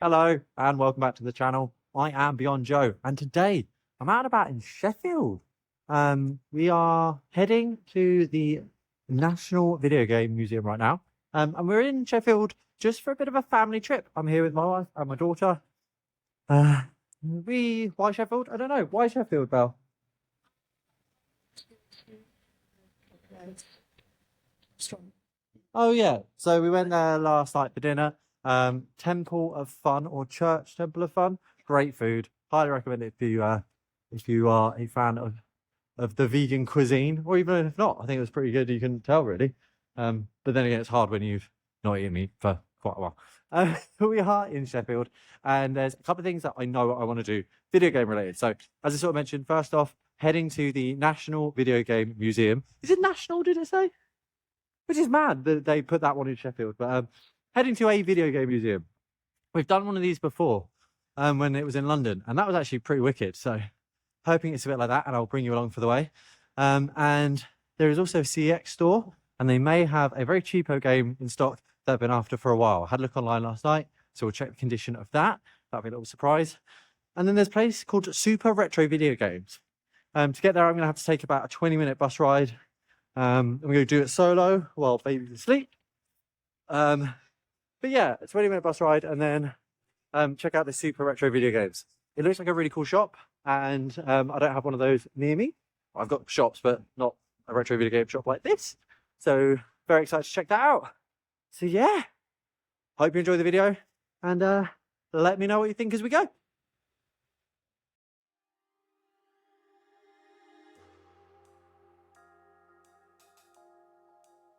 Hello and welcome back to the channel. I am Beyond Joe, and today I'm out and about in Sheffield. We are heading to the National Video Game Museum right now, and we're in Sheffield just for a bit of a family trip. I'm here with my wife and my daughter. Why Sheffield? I don't know. Why Sheffield, Belle? Oh yeah, so we went there last night for dinner. Temple of Fun or Church Temple of Fun. Great food. Highly recommend it if you are a fan of the vegan cuisine, or even if not, I think it was pretty good. You can tell really. But then again, it's hard when you've not eaten meat for quite a while. We are in Sheffield, and there's a couple of things that I know I want to do video game related. So as I sort of mentioned, first off, heading to the National Video Game Museum. Is it national? Did it say? Which is mad that they put that one in Sheffield. But heading to a video game museum. We've done one of these before when it was in London, and that was actually pretty wicked. So hoping it's a bit like that, and I'll bring you along for the way. And there is also a CX store, and they may have a very cheapo game in stock that I've been after for a while. I had a look online last night, so we'll check the condition of that. That'll be a little surprise. And then there's a place called Super Retro Video Games. To get there, I'm going to have to take about a 20-minute bus ride. I'm going to do it solo while baby's asleep. But yeah, a 20-minute bus ride, and then check out the Super Retro Video Games. It looks like a really cool shop, and I don't have one of those near me. I've got shops, but not a retro video game shop like this. So very excited to check that out. So yeah, hope you enjoy the video, and let me know what you think as we go.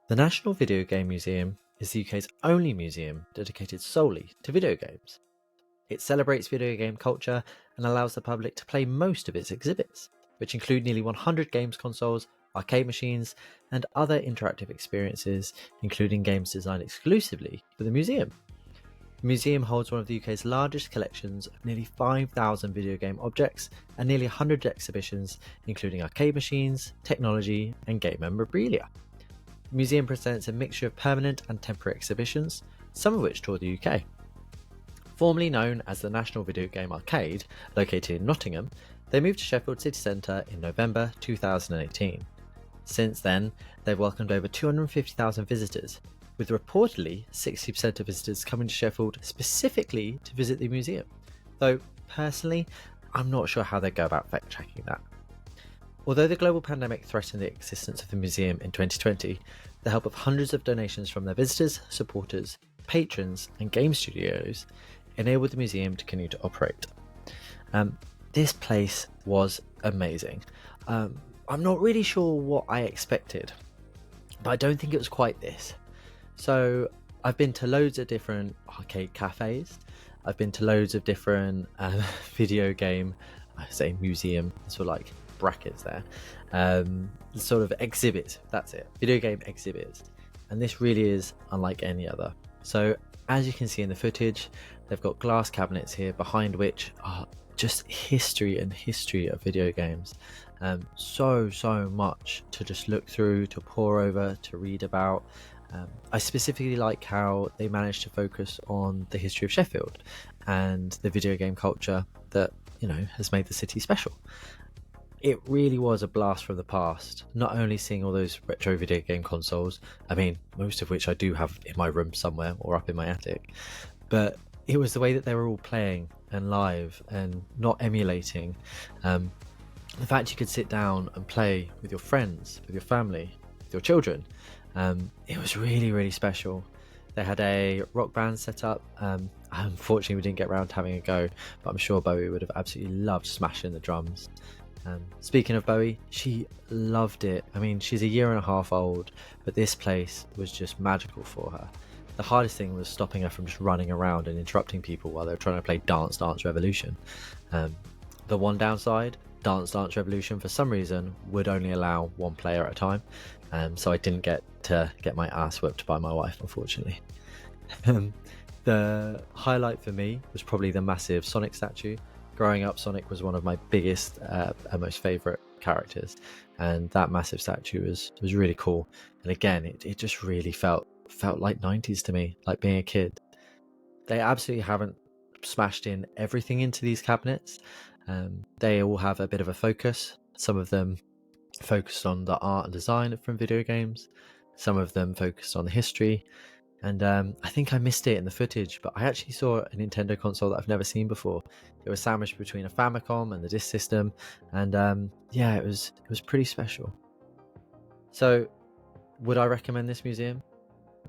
The National Video Game Museum is the UK's only museum dedicated solely to video games. It celebrates video game culture and allows the public to play most of its exhibits, which include nearly 100 games consoles, arcade machines, and other interactive experiences, including games designed exclusively for the museum. The museum holds one of the UK's largest collections of nearly 5,000 video game objects and nearly 100 exhibitions, including arcade machines, technology, and game memorabilia. The museum presents a mixture of permanent and temporary exhibitions, some of which tour the UK. Formerly known as the National Video Game Arcade, located in Nottingham, they moved to Sheffield City Centre in November 2018. Since then, they've welcomed over 250,000 visitors, with reportedly 60% of visitors coming to Sheffield specifically to visit the museum, though personally, I'm not sure how they go about fact-checking that. Although the global pandemic threatened the existence of the museum in 2020, the help of hundreds of donations from their visitors, supporters, patrons, and game studios enabled the museum to continue to operate. This place was amazing. I'm not really sure what I expected, but I don't think it was quite this. So I've been to loads of different arcade cafes. I've been to loads of different video game, I say museum, sort of like brackets there, sort of exhibit, that's it, video game exhibits, and this really is unlike any other. So as you can see in the footage, they've got glass cabinets here behind which are just history of video games. So much to just look through, to pore over, to read about. I specifically like how they managed to focus on the history of Sheffield and the video game culture that, you know, has made the city special. It really was a blast from the past, not only seeing all those retro video game consoles, I mean, most of which I do have in my room somewhere or up in my attic, but it was the way that they were all playing and live and not emulating. The fact you could sit down and play with your friends, with your family, with your children, it was really special. They had a rock band set up. Unfortunately, we didn't get around to having a go, but I'm sure Bowie would have absolutely loved smashing the drums. Speaking of Bowie, she loved it. I mean, she's a year and a half old, but this place was just magical for her. The hardest thing was stopping her from just running around and interrupting people while they were trying to play Dance Dance Revolution. The one downside, Dance Dance Revolution for some reason would only allow one player at a time, so I didn't get to get my ass whipped by my wife, unfortunately. The highlight for me was probably the massive Sonic statue. Growing up, Sonic was one of my biggest and most favourite characters, and that massive statue was really cool. And again, it just really felt like 90s to me, like being a kid. They absolutely haven't smashed in everything into these cabinets. They all have a bit of a focus. Some of them focused on the art and design from video games, some of them focused on the history. And I think I missed it in the footage, but I actually saw a Nintendo console that I've never seen before. It was sandwiched between a Famicom and the disc system, and yeah, it was pretty special. So, would I recommend this museum?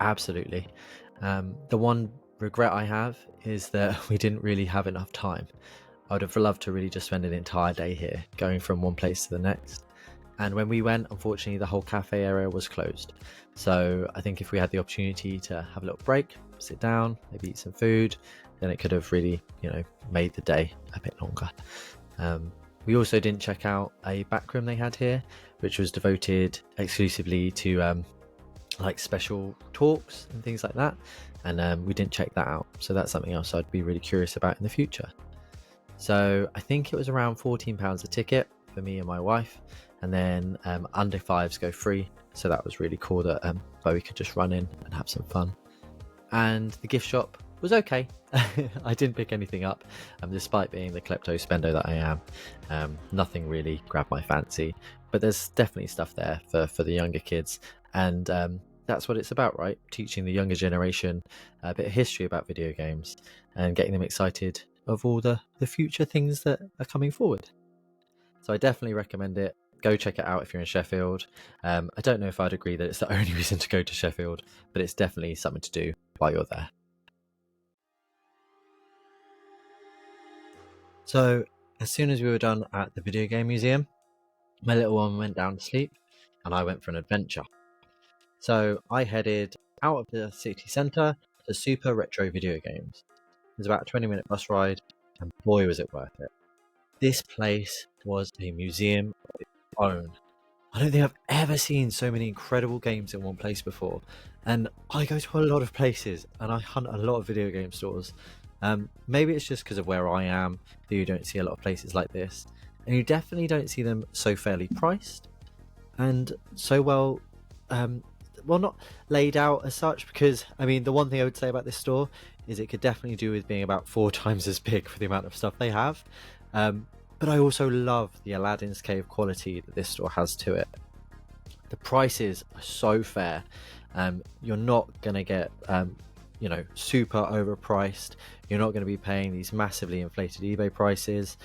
Absolutely. The one regret I have is that we didn't really have enough time. I would have loved to really just spend an entire day here, going from one place to the next. And when we went, unfortunately, the whole cafe area was closed. So I think if we had the opportunity to have a little break, sit down, maybe eat some food, then it could have really, made the day a bit longer. We also didn't check out a back room they had here, which was devoted exclusively to like special talks and things like that. And we didn't check that out. So that's something else I'd be really curious about in the future. So I think it was around £14 a ticket for me and my wife. And then under fives go free. So that was really cool that Bowie could just run in and have some fun. And the gift shop was okay. I didn't pick anything up, despite being the klepto spendo that I am. Nothing really grabbed my fancy, but there's definitely stuff there for the younger kids. And that's what it's about, right? Teaching the younger generation a bit of history about video games and getting them excited of all the future things that are coming forward. So I definitely recommend it. Go check it out if you're in Sheffield. I don't know if I'd agree that it's the only reason to go to Sheffield, but it's definitely something to do while you're there. So as soon as we were done at the Videogame Museum, my little one went down to sleep and I went for an adventure. So I headed out of the city centre to Super Retro Video Games. It was about a 20-minute bus ride, and boy was it worth it. This place was a museum of its own. I don't think I've ever seen so many incredible games in one place before. And I go to a lot of places and I hunt a lot of video game stores. Maybe it's just because of where I am that you don't see a lot of places like this. And you definitely don't see them so fairly priced and so well not laid out as such, because the one thing I would say about this store is it could definitely do with being about 4 times as big for the amount of stuff they have. But I also love the Aladdin's Cave quality that this store has to it. The prices are so fair. You're not going to get super overpriced. You're not going to be paying these massively inflated eBay prices.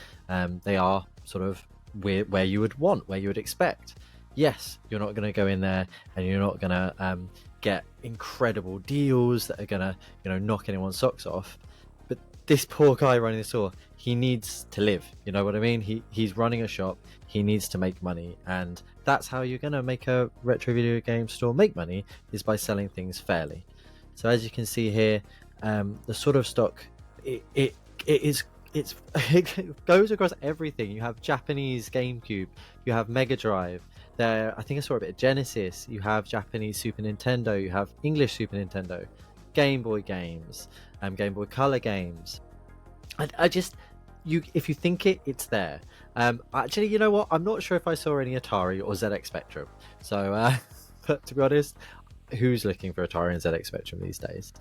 They are sort of where you would expect. Yes, you're not going to go in there and you're not going to get incredible deals that are going to knock anyone's socks off. But this poor guy running the store, he needs to live. You know what I mean? He's running a shop. He needs to make money, and that's how you're going to make a retro video game store make money, is by selling things fairly. So as you can see here, the sort of stock it goes across everything. You have Japanese GameCube, you have Mega Drive. There, I think I saw a bit of Genesis. You have Japanese Super Nintendo. You have English Super Nintendo, Game Boy games, Game Boy Color games. If you think it's there. Actually, you know what? I'm not sure if I saw any Atari or ZX Spectrum. So, but to be honest, who's looking for Atari and ZX Spectrum these days?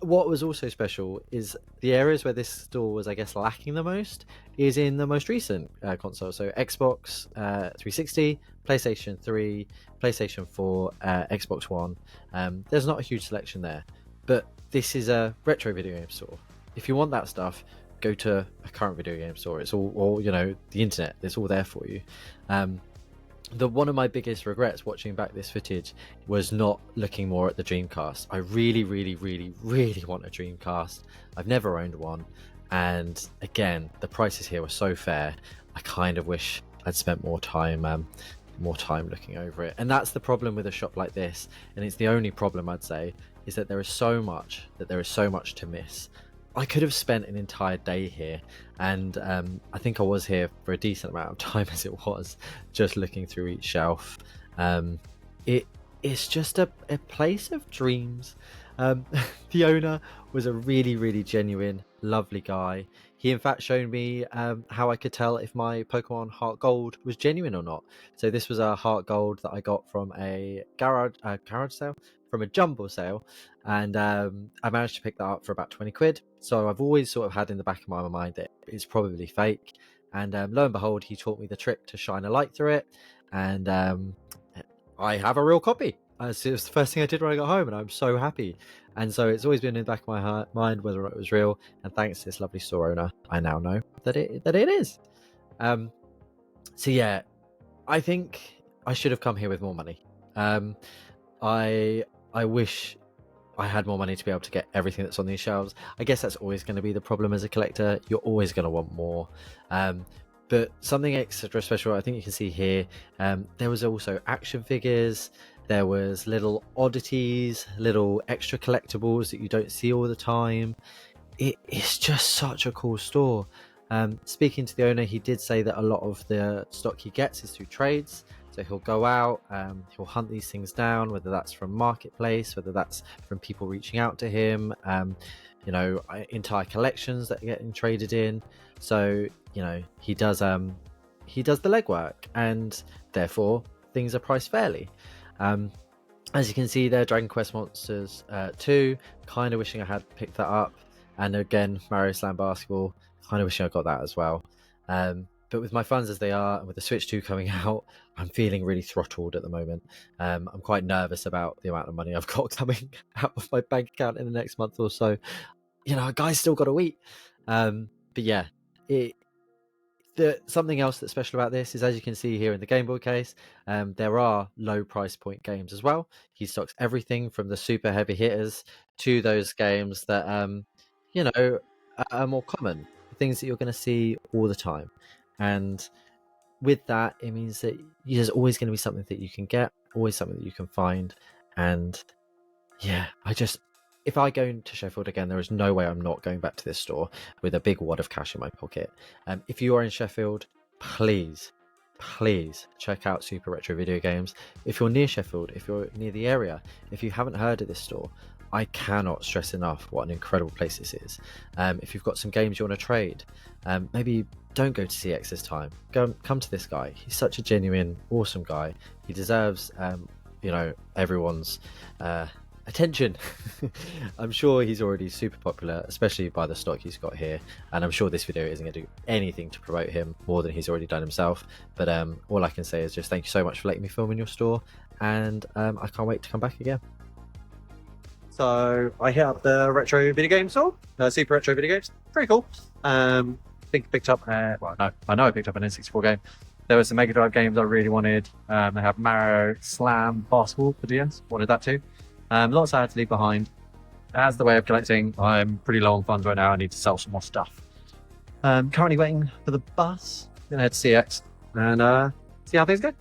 What was also special is the areas where this store was, I guess, lacking the most is in the most recent console. So Xbox 360, PlayStation 3, PlayStation 4, Xbox One. There's not a huge selection there, but this is a retro video game store. If you want that stuff, go to a current video game store. It's all, or the internet. It's all there for you. One of my biggest regrets watching back this footage was not looking more at the Dreamcast. I really, really, really, really want a Dreamcast. I've never owned one, and again, the prices here were so fair. I kind of wish I'd spent more time looking over it. And that's the problem with a shop like this, and it's the only problem I'd say, is that there is so much to miss. I could have spent an entire day here, and I think I was here for a decent amount of time as it was, just looking through each shelf. It's just a place of dreams. The owner was a really, really genuine, lovely guy. He in fact showed me how I could tell if my Pokemon Heart Gold was genuine or not. So this was a Heart Gold that I got from a garage sale. from a jumble sale, and I managed to pick that up for about 20 quid. So I've always sort of had in the back of my mind that it's probably fake. And lo and behold, he taught me the trick to shine a light through it, and I have a real copy. It was the first thing I did when I got home, and I'm so happy. And so it's always been in the back of my mind whether it was real. And thanks to this lovely store owner, I now know that it is. So yeah, I think I should have come here with more money. I wish I had more money to be able to get everything that's on these shelves. I guess that's always going to be the problem as a collector. You're always going to want more. But something extra special, I think you can see here, there was also action figures. There was little oddities, little extra collectibles that you don't see all the time. It's just such a cool store. Speaking to the owner, he did say that a lot of the stock he gets is through trades. So he'll go out, he'll hunt these things down, whether that's from marketplace, whether that's from people reaching out to him, entire collections that are getting traded in. So he does the legwork, and therefore things are priced fairly. As you can see there, Dragon Quest Monsters 2, kind of wishing I had picked that up. And again, Mario Slam Basketball, kind of wishing I got that as well. But with my funds as they are, and with the Switch 2 coming out, I'm feeling really throttled at the moment. I'm quite nervous about the amount of money I've got coming out of my bank account in the next month or so. A guy's still got to eat. But yeah, something else that's special about this is, as you can see here in the Game Boy case, there are low price point games as well. He stocks everything from the super heavy hitters to those games that are more common, things that you're going to see all the time. And with that, it means that there's always going to be something that you can get, always something that you can find. And yeah, if I go into Sheffield again, there is no way I'm not going back to this store with a big wad of cash in my pocket. If you are in Sheffield, please check out Super Retro Video Games. If you're near Sheffield, if you're near the area, if you haven't heard of this store, I cannot stress enough what an incredible place this is. If you've got some games you want to trade, maybe don't go to CX this time. Come to this guy. He's such a genuine, awesome guy. He deserves, everyone's attention. I'm sure he's already super popular, especially by the stock he's got here, and I'm sure this video isn't going to do anything to promote him more than he's already done himself. But all I can say is just thank you so much for letting me film in your store, and I can't wait to come back again. So I hit up the retro video game store, Super Retro Video Games. Pretty cool. I think I picked up, I know I picked up an N64 game. There were some Mega Drive games I really wanted. They have Mario Slam Basketball for DS. Wanted that too. Lots I had to leave behind. As the way of collecting, I'm pretty low on funds right now. I need to sell some more stuff. Currently waiting for the bus. Gonna head to CX and see how things go.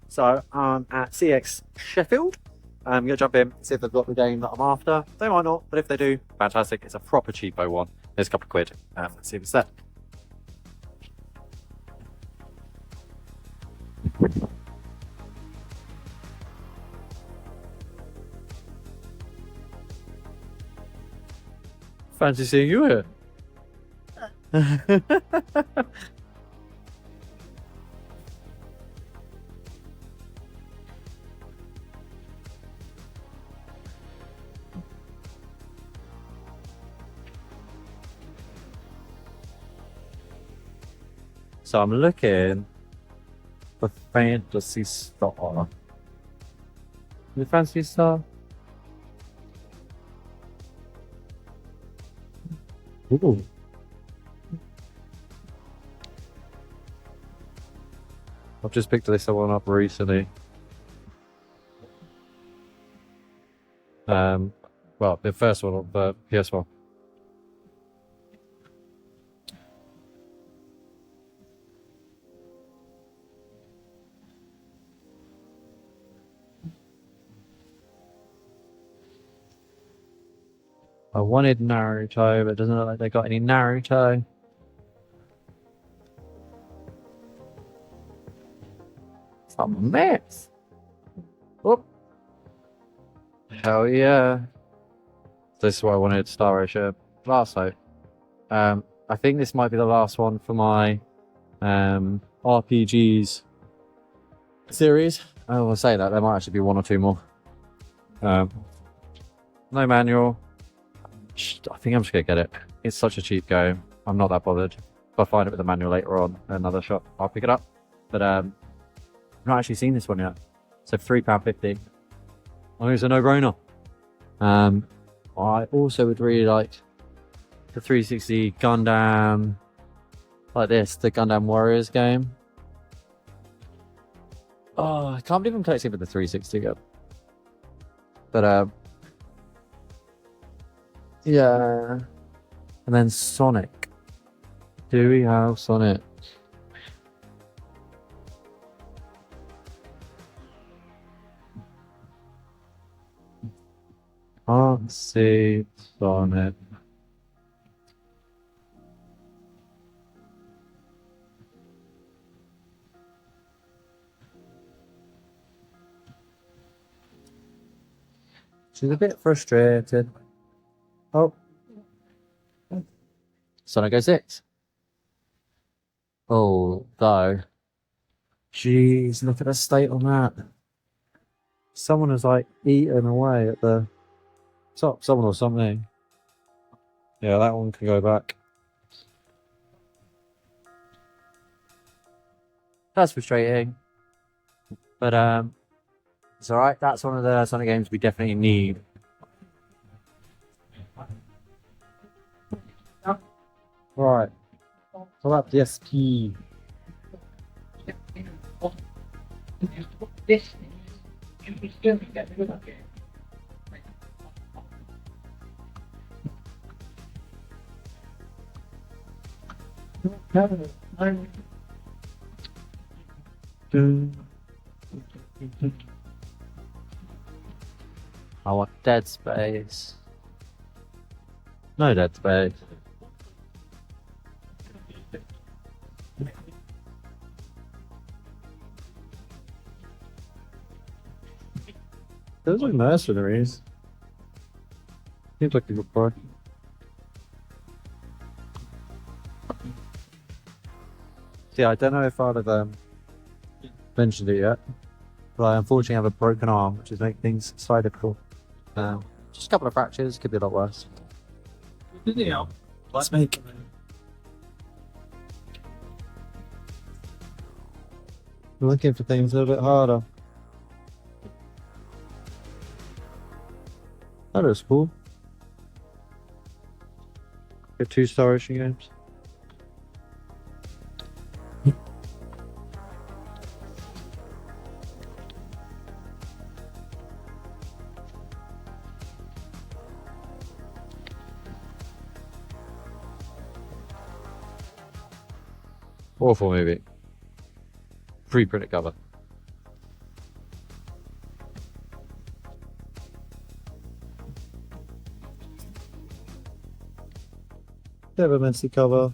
So I'm at CX Sheffield. I'm going to jump in, see if they've got the game that I'm after. They might not, but if they do, fantastic. It's a proper cheapo one. There's a couple of quid. Let's see if it's there. Fancy seeing you here. So I'm looking for Fantasy Star. The Fantasy Star? Ooh. I've just picked this one up recently. Well, the first one on the PS1. I wanted Naruto, but it doesn't look like they got any Naruto. It's a mess. Oh, hell yeah! This is what I wanted. Star Ocean. Last hope. I think this might be the last one for my RPGs series. I will say that there might actually be one or two more. No manual. I think I'm just gonna get it. It's such a cheap game. I'm not that bothered. If I find it with a manual later on in another shop, I'll pick it up. But I've not actually seen this one yet. So £3.50. I think it's a no-brainer. I also would really like the 360 Gundam, like this, the Gundam Warriors game. Oh, I can't believe I'm collecting with the 360 yet. But yeah. And then Sonic. Do we have Sonic? Can't see Sonic. She's a bit frustrated. Oh. Sonic 06. Oh, though. Jeez, look at the state on that. Someone has like eaten away at the top, someone or something. Yeah, that one can go back. That's frustrating. But it's alright, that's one of the Sonic games we definitely need. Right. What about the SP? I want Dead Space. No Dead Space. Those are mercenaries. Seems like a good part. See, I don't know if I'd have mentioned it yet, but I unfortunately have a broken arm, which is making things slightly difficult. Just a couple of fractures, could be a lot worse. Let's make. I'm looking for things a little bit harder. That is cool. Get 2 Star Ocean games. Awful movie. Pre-printed cover. Never messy cover.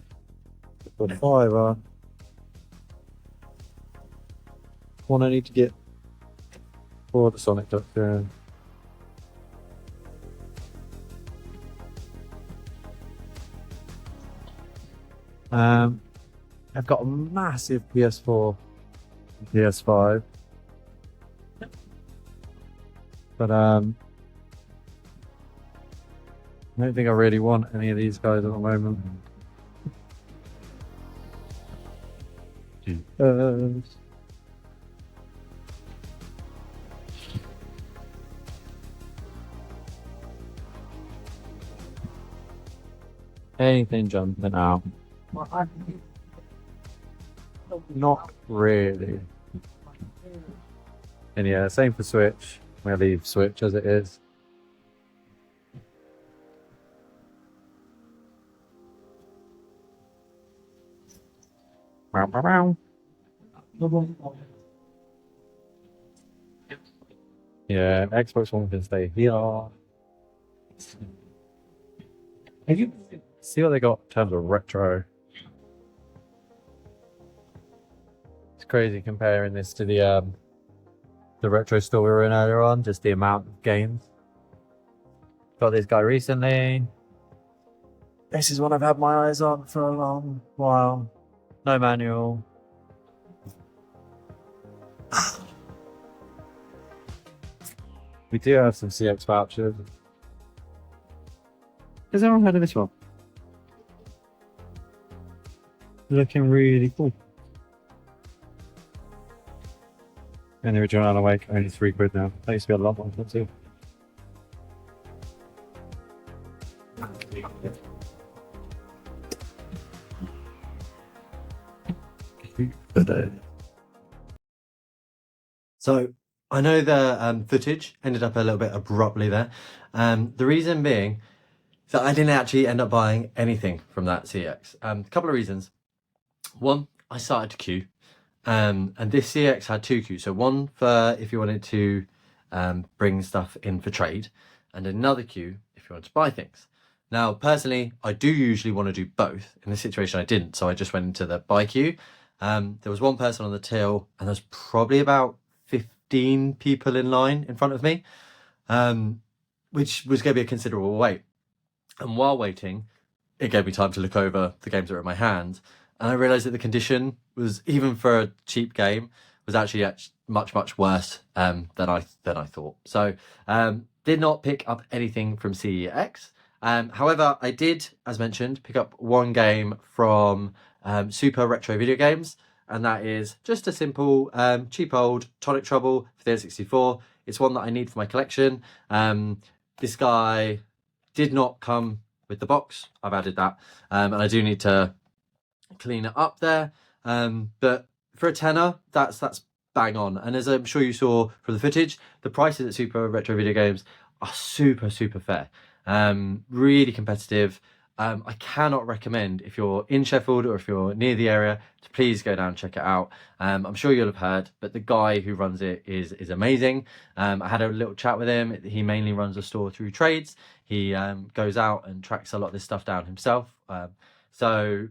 Got fiver. One I need to get for the Sonic Doctor. I've got a massive PS4, PS5, but I don't think I really want any of these guys at the moment. Anything jumping out? Not really. And yeah, same for Switch. We'll leave Switch as it is. Yeah, Xbox One can stay here. You see what they got in terms of retro. It's crazy comparing this to the retro store we were in earlier on, just the amount of games. Got this guy recently. This is one I've had my eyes on for a long while. No manual. We do have some CX vouchers. Has anyone heard of this one? Looking really cool. And the original Alan Wake, only £3 now. That used to be a lot more too. So I know the footage ended up a little bit abruptly there. The reason being that I didn't actually end up buying anything from that CX. A couple of reasons. One, I started to queue. And this CX had 2 queues. So one for if you wanted to bring stuff in for trade, and another queue if you wanted to buy things. Now, personally, I do usually want to do both. In this situation, I didn't. So I just went into the buy queue. There was one person on the till, and there's probably about 15 people in line in front of me, which was going to be a considerable wait. And while waiting, it gave me time to look over the games that were in my hand. And I realised that the condition was, even for a cheap game, was actually much, much worse than I thought. So did not pick up anything from CEX. However, I did, as mentioned, pick up one game from Super Retro Video Games, and that is just a simple, cheap old Tonic Trouble for the N64. It's one that I need for my collection. This guy did not come with the box. I've added that, and I do need to clean it up there. But for a tenner, that's bang on. And as I'm sure you saw from the footage, the prices at Super Retro Video Games are super, super fair. Really competitive. I cannot recommend, if you're in Sheffield or if you're near the area, to please go down and check it out. I'm sure you'll have heard, but the guy who runs it is amazing. I had a little chat with him. He mainly runs the store through trades. He goes out and tracks a lot of this stuff down himself. So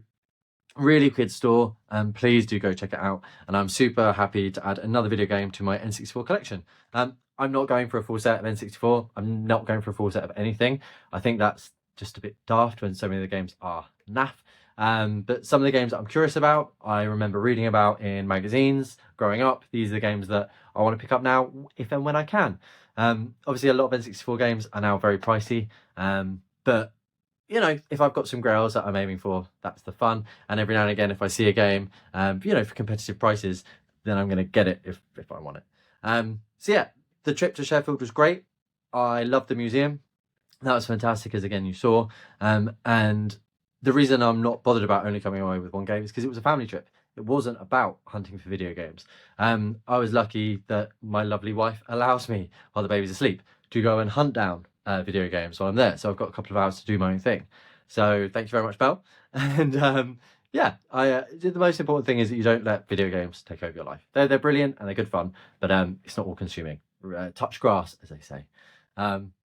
really good store, and please do go check it out. And I'm super happy to add another video game to my N64 collection. I'm not going for a full set of N64. I'm not going for a full set of anything. I think that's just a bit daft when so many of the games are naff. But some of the games that I'm curious about, I remember reading about in magazines growing up. These are the games that I want to pick up now, if and when I can. Obviously, a lot of N64 games are now very pricey, but you know, if I've got some grails that I'm aiming for, that's the fun. And every now and again, if I see a game, you know, for competitive prices, then I'm going to get it if I want it. So yeah, the trip to Sheffield was great. I loved the museum. That was fantastic, as again you saw. And the reason I'm not bothered about only coming away with one game is because it was a family trip. It wasn't about hunting for video games. I was lucky that my lovely wife allows me, while the baby's asleep, to go and hunt down video games while I'm there. So I've got a couple of hours to do my own thing. So thank you very much, Belle. And yeah, the most important thing is that you don't let video games take over your life. They're brilliant and they're good fun, but it's not all consuming. Touch grass, as they say.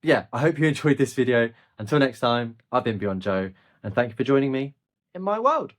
Yeah, I hope you enjoyed this video. Until next time, I've been Beyond Joe, and thank you for joining me in my world.